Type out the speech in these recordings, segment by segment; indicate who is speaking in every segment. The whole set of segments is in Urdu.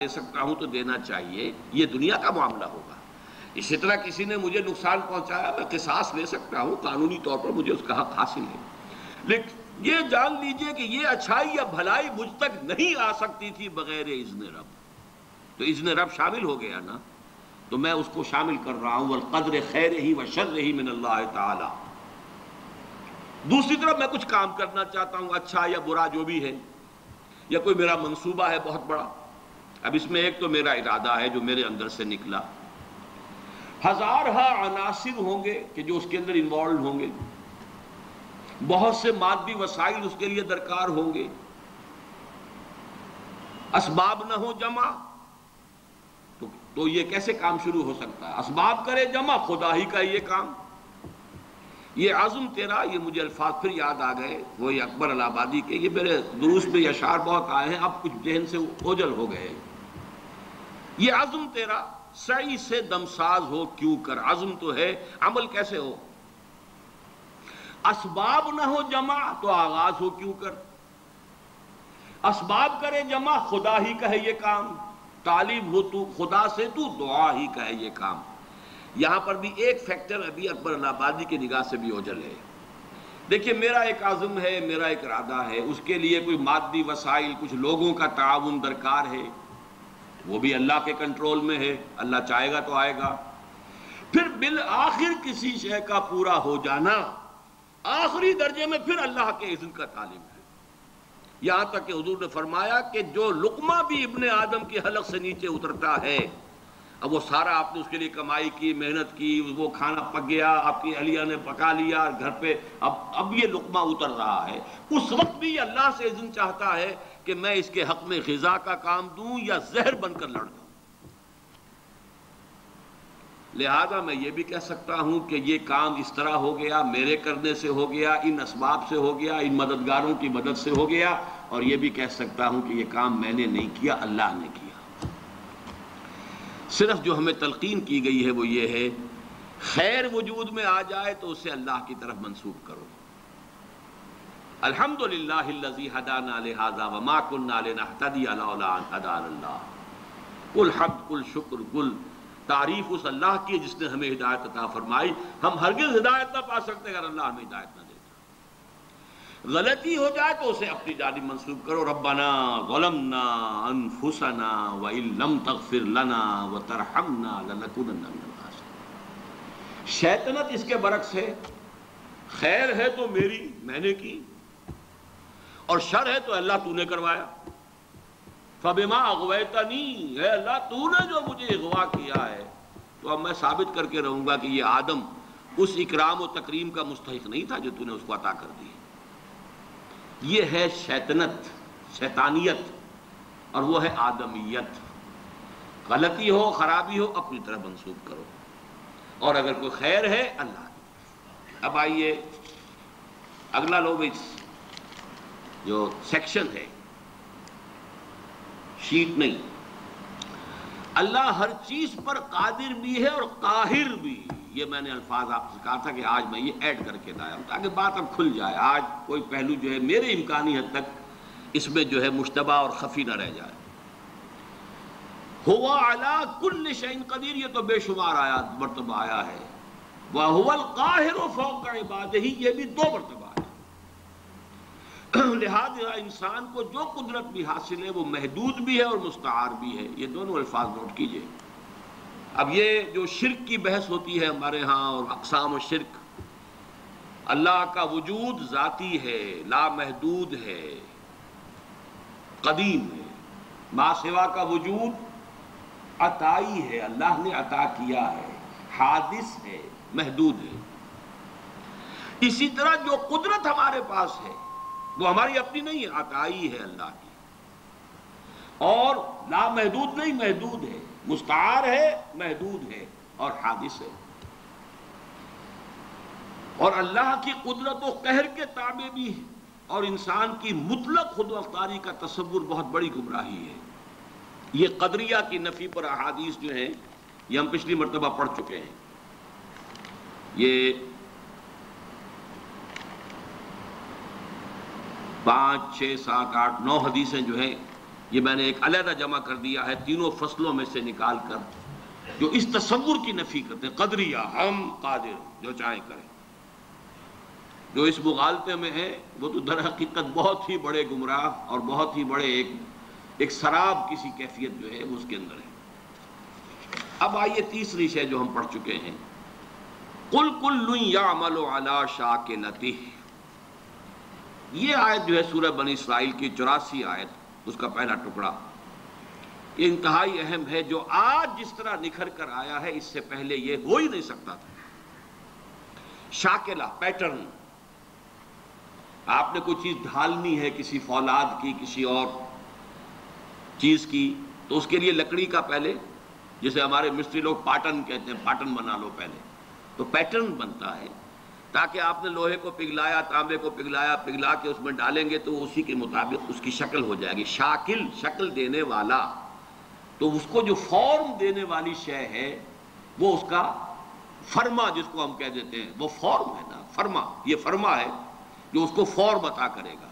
Speaker 1: دے سکتا ہوں تو دینا چاہیے، یہ دنیا کا معاملہ ہوگا۔ اسی طرح کسی نے مجھے نقصان پہنچایا، میں قصاص لے سکتا ہوں، قانونی طور پر مجھے اس کا حق حاصل ہے، لیکن یہ جان لیجئے کہ یہ اچھائی یا بھلائی مجھ تک نہیں آ سکتی تھی بغیر اذن رب۔ تو اذن رب شامل ہو گیا نا، تو میں اس کو شامل کر رہا ہوں، والقدر خیرہ و شرہ من اللہ تعالی۔ دوسری طرف میں کچھ کام کرنا چاہتا ہوں، اچھا یا برا جو بھی ہے، یا کوئی میرا منصوبہ ہے بہت بڑا۔ اب اس میں ایک تو میرا ارادہ ہے جو میرے اندر سے نکلا، ہزارہا عناصر ہوں گے کہ جو اس کے اندر انوالو ہوں گے، بہت سے مادی وسائل اس کے لیے درکار ہوں گے، اسباب نہ ہو جمع تو یہ کیسے کام شروع ہو سکتا ہے؟ اسباب کرے جمع، خدا ہی کا یہ کام۔ یہ عزم تیرا، یہ مجھے الفاظ پھر یاد آ گئے، وہ اکبر الہ آبادی کے، یہ میرے دروس میں یہ اشعار بہت آئے ہیں، اب کچھ ذہن سے اوجل ہو گئے۔ یہ عزم تیرا سعی سے دمساز ہو کیوں کر، عزم تو ہے، عمل کیسے ہو؟ اسباب نہ ہو جمع تو آغاز ہو کیوں کر؟ اسباب کرے جمع، خدا ہی کا ہے یہ کام، طالب ہو تو خدا سے، تو دعا ہی کا ہے یہ کام۔ یہاں پر بھی ایک فیکٹر ابھی اکبر الہ آبادی کی نگاہ سے بھی اوجل ہے۔ دیکھیے میرا ایک عزم ہے، میرا ایک ارادہ ہے، اس کے لیے کوئی مادی وسائل، کچھ لوگوں کا تعاون درکار ہے، وہ بھی اللہ کے کنٹرول میں ہے، اللہ چاہے گا تو آئے گا۔ پھر بالآخر کسی شے کا پورا ہو جانا، آخری درجے میں پھر اللہ کے اذن کا طالب ہے۔ یہاں تک کہ حضور نے فرمایا کہ جو لقمہ بھی ابن آدم کے حلق سے نیچے اترتا ہے، اب وہ سارا آپ نے اس کے لیے کمائی کی، محنت کی، وہ کھانا پک گیا، آپ کی اہلیہ نے پکا لیا گھر پہ، اب یہ لقمہ اتر رہا ہے، اس وقت بھی اللہ سے اذن چاہتا ہے کہ میں اس کے حق میں غذا کا کام دوں یا زہر بن کر لڑ دوں۔ لہذا میں یہ بھی کہہ سکتا ہوں کہ یہ کام اس طرح ہو گیا، میرے کرنے سے ہو گیا، ان اسباب سے ہو گیا، ان مددگاروں کی مدد سے ہو گیا، اور یہ بھی کہہ سکتا ہوں کہ یہ کام میں نے نہیں کیا، اللہ نے کیا۔ صرف جو ہمیں تلقین کی گئی ہے وہ یہ ہے، خیر وجود میں آ جائے تو اسے اللہ کی طرف منسوب کرو۔ الحمدللہ الذی ہدانا لہذا وما کنا لنہتدی لولا ان ہدانا اللہ۔ کل حمد، کل شکر، کل تعریف اس اللہ کی جس نے ہمیں ہدایت عطا فرمائی۔ ہم ہرگز ہدایت نہ پا سکتے اگر اللہ ہمیں ہدایت نہ دیتا۔ غلطی ہو جائے تو اسے اپنی جانب منسوب کرو، ربنا ظلمنا انفسنا وان لم تغفر لنا وترحمنا لنکونن من الخاسرین۔ شیطنت اس کے برعکس ہے، خیر ہے تو میری، میں نے کی، اور شر ہے تو اللہ تو نے کروایا۔ فبما اغویتنی، اے اللہ تو نے جو مجھے اغوا کیا ہے، تو اب میں ثابت کر کے رہوں گا کہ یہ آدم اس اکرام و تکریم کا مستحق نہیں تھا جو تو نے اس کو عطا کر دی۔ یہ ہے شیطنت، شیطانیت، اور وہ ہے آدمیت۔ غلطی ہو، خرابی ہو، اپنی طرف منسوب کرو، اور اگر کوئی خیر ہے اللہ کی۔ اب آئیے اگلا لو، جو سیکشن ہے، شیٹ نہیں۔ اللہ ہر چیز پر قادر بھی ہے اور قاہر بھی۔ یہ میں نے الفاظ آپ سے کہا تھا کہ آج میں یہ ایڈ کر کے لایا ہوں تاکہ بات اب کھل جائے، آج کوئی پہلو جو ہے میرے امکانی حد تک اس میں جو ہے مشتبہ اور خفی نہ رہ جائے۔ ہوا علی کل شیء قدیر، یہ تو بے شمار آیات مرتبہ آیا ہے۔ وَهُوَ الْقَاهِرُ فَوْقَ عِبَادِهِ، یہ بھی 2 مرتبہ ہے۔ لہذا انسان کو جو قدرت بھی حاصل ہے وہ محدود بھی ہے اور مستعار بھی ہے، یہ دونوں الفاظ نوٹ کیجئے۔ اب یہ جو شرک کی بحث ہوتی ہے ہمارے ہاں اور اقسام و شرک، اللہ کا وجود ذاتی ہے، لامحدود ہے، قدیم ہے۔ ما سوا کا وجود عطائی ہے، اللہ نے عطا کیا ہے، حادث ہے، محدود ہے۔ اسی طرح جو قدرت ہمارے پاس ہے وہ ہماری اپنی نہیں ہے، عطائی ہے اللہ کی، اور لامحدود نہیں، محدود ہے، مستعار ہے، محدود ہے، اور حادث ہے۔ اور اللہ کی قدرت و قہر کے تابع بھی ہے، اور انسان کی مطلق خود مختاری کا تصور بہت بڑی گمراہی ہے۔ یہ قدریہ کی نفی پر احادیث جو ہیں یہ ہم پچھلی مرتبہ پڑھ چکے ہیں۔ یہ 5، 6، 7، 8، 9 حدیثیں جو ہیں یہ میں نے ایک علیحدہ جمع کر دیا ہے تینوں فصلوں میں سے نکال کر، جو اس تصور کی نفی کرتے ہیں قدریہ، ہم قادر جو چاہیں کریں۔ جو اس مغالطے میں ہے وہ تو در حقیقت بہت ہی بڑے گمراہ اور بہت ہی بڑے ایک سراب کسی کیفیت جو ہے وہ اس کے اندر ہے۔ اب آئیے تیسری شے جو ہم پڑھ چکے ہیں، قُلْ كُلٌّ يَعْمَلُ عَلَى شَاكِلَتِهِ۔ یہ آیت جو ہے سورہ بنی اسرائیل کی 84 آیت، اس کا پہلا ٹکڑا، یہ انتہائی اہم ہے۔ جو آج جس طرح نکھر کر آیا ہے اس سے پہلے یہ ہو ہی نہیں سکتا تھا۔ شاکلہ، پیٹرن، آپ نے کوئی چیز ڈھالنی ہے کسی فولاد کی، کسی اور چیز کی، تو اس کے لیے لکڑی کا پہلے، جسے ہمارے مستری لوگ پاٹن کہتے ہیں، پاٹن بنا لو پہلے، تو پیٹرن بنتا ہے، تاکہ آپ نے لوہے کو پگھلایا، تانبے کو پگھلا کے اس میں ڈالیں گے تو اسی کے مطابق اس کی شکل ہو جائے گی۔ شاکل، شکل دینے والا، تو اس کو جو فارم دینے والی شے ہے وہ اس کا فرما، جس کو ہم کہہ دیتے ہیں، وہ فارم ہے نا، فرما، یہ فرما ہے جو اس کو فارم عطا کرے گا،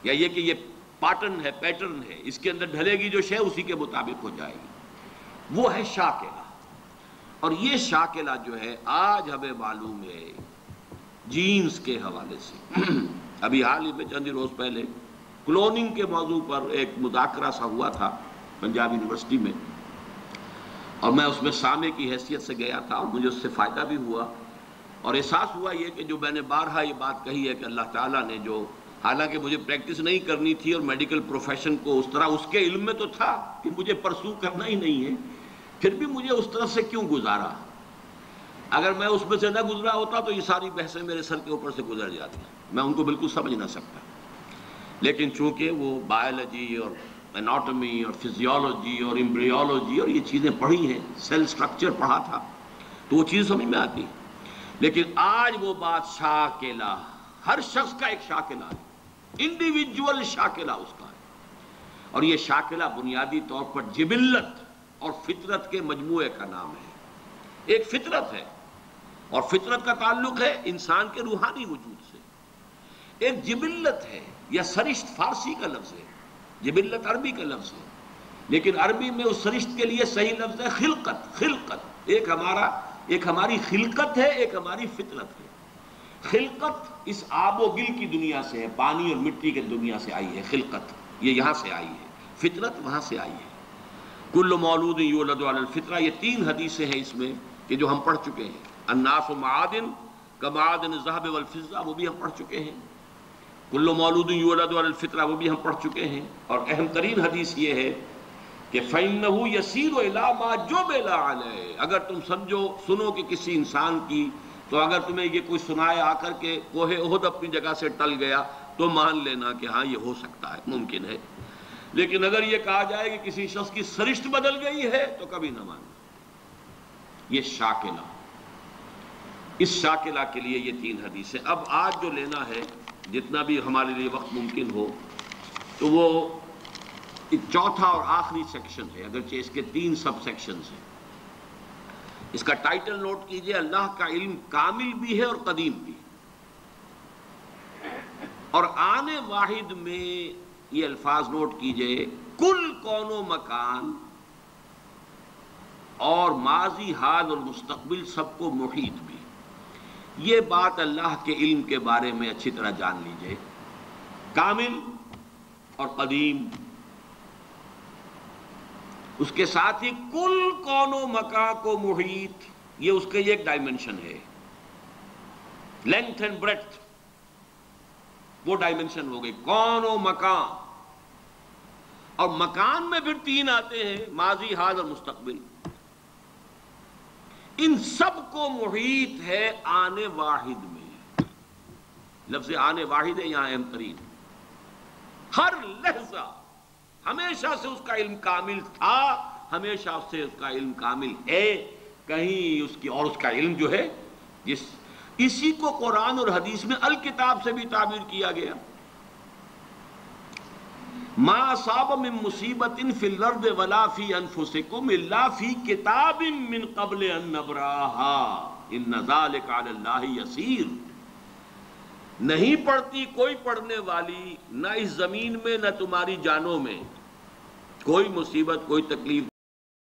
Speaker 1: یا یہ کہ یہ پاٹن ہے، پیٹرن ہے، اس کے اندر ڈھلے گی جو شے اسی کے مطابق ہو جائے گی، وہ ہے شاکلہ۔ اور یہ شاکلہ جو ہے آج ہمیں معلوم ہے جینز کے حوالے سے۔ ابھی حال ہی میں چند روز پہلے کلوننگ کے موضوع پر ایک مذاکرہ سا ہوا تھا پنجاب یونیورسٹی میں، اور میں اس میں سامع کی حیثیت سے گیا تھا، اور مجھے اس سے فائدہ بھی ہوا، اور احساس ہوا یہ کہ جو میں نے بارہا یہ بات کہی ہے کہ اللہ تعالیٰ نے جو، حالانکہ مجھے پریکٹس نہیں کرنی تھی اور میڈیکل پروفیشن کو اس طرح، اس کے علم میں تو تھا کہ مجھے پرسو کرنا ہی نہیں ہے، پھر بھی مجھے اس طرف سے کیوں گزارا؟ اگر میں اس میں سے نہ گزرا ہوتا تو یہ ساری بحثیں میرے سر کے اوپر سے گزر جاتی، میں ان کو بالکل سمجھ نہ سکتا۔ لیکن چونکہ وہ بایولوجی اور اناٹمی اور فزیولوجی اور ایمبریولوجی اور یہ چیزیں پڑھی ہیں، سیل سٹرکچر پڑھا تھا، تو وہ چیز سمجھ میں آتی۔ لیکن آج وہ بات شاکلہ، ہر شخص کا ایک شاکلہ ہے، انڈیویجول شاکلہ اس کا ہے، اور یہ شاکلہ بنیادی طور پر جبلت اور فطرت کے مجموعے کا نام ہے۔ ایک فطرت ہے، اور فطرت کا تعلق ہے انسان کے روحانی وجود سے۔ ایک جبلت ہے، یا سرشت فارسی کا لفظ ہے، جبلت عربی کا لفظ ہے، لیکن عربی میں اس سرشت کے لیے صحیح لفظ ہے خلقت۔ خلقت ایک ہماری خلقت ہے، ایک ہماری فطرت ہے۔ خلقت اس آب و گل کی دنیا سے ہے، پانی اور مٹی کی دنیا سے آئی ہے خلقت، یہ یہاں سے آئی ہے، فطرت وہاں سے آئی ہے۔ کل مولود یولد علی الفطرہ، یہ 3 حدیثیں ہیں اس میں کہ جو ہم پڑھ چکے ہیں۔ الناس معادن کمعادن الذهب والفضہ، وہ بھی ہم پڑھ چکے ہیں۔ کل مولود یولد علی الفطرہ، وہ بھی ہم پڑھ چکے ہیں۔ اور اہم ترین حدیث یہ ہے کہ فَإِنَّهُ يَسِيرُ إِلَىٰ مَا جُبِلَ عَلَيْهِ، اگر تم سنو کہ کسی انسان کی، تو اگر تمہیں یہ کوئی سنائے آ کر کے کوہ احد اپنی جگہ سے ٹل گیا تو مان لینا کہ ہاں یہ ہو سکتا ہے، ممکن ہے۔ لیکن اگر یہ کہا جائے کہ کسی شخص کی سرشت بدل گئی ہے تو کبھی نہ ماننا۔ یہ شاکلہ، اس شاکلہ کے لیے یہ 3 حدیثیں۔ اب آج جو لینا ہے، جتنا بھی ہمارے لیے وقت ممکن ہو، تو وہ ایک چوتھا اور آخری سیکشن ہے، اگرچہ اس کے 3 سب سیکشنز ہیں۔ اس کا ٹائٹل نوٹ کیجئے، اللہ کا علم کامل بھی ہے اور قدیم بھی، اور آنے واحد میں یہ الفاظ نوٹ کیجئے، کل کون و مکان اور ماضی، حال اور مستقبل سب کو محیط بھی۔ یہ بات اللہ کے علم کے بارے میں اچھی طرح جان لیجئے، کامل اور قدیم، اس کے ساتھ ہی کل کون و مکان کو محیط، یہ اس کے ایک ڈائمنشن ہے، لینتھ اینڈ بریڈتھ، وہ ڈائمنشن ہو گئی کون و مکان۔ اور مکان میں پھر 3 آتے ہیں، ماضی، حال اور مستقبل، ان سب کو محیط ہے آنے واحد میں۔ لفظ آنے واحد ہے یہاں اہم ترین، ہر لحظہ ہمیشہ سے اس کا علم کامل تھا، ہمیشہ سے اس کا علم کامل ہے، کہیں اس کی، اور اس کا علم جو ہے اسی کو قرآن اور حدیث میں الکتاب سے بھی تعبیر کیا گیا۔ ما اصاب من مصیبت فی الارض ولا فی انفسکم الا فی کتاب من قبل ان نبراها ان ذلک علی اللہ یسیر۔ نہیں پڑتی کوئی پڑھنے والی، نہ اس زمین میں نہ تمہاری جانوں میں، کوئی مصیبت کوئی تکلیف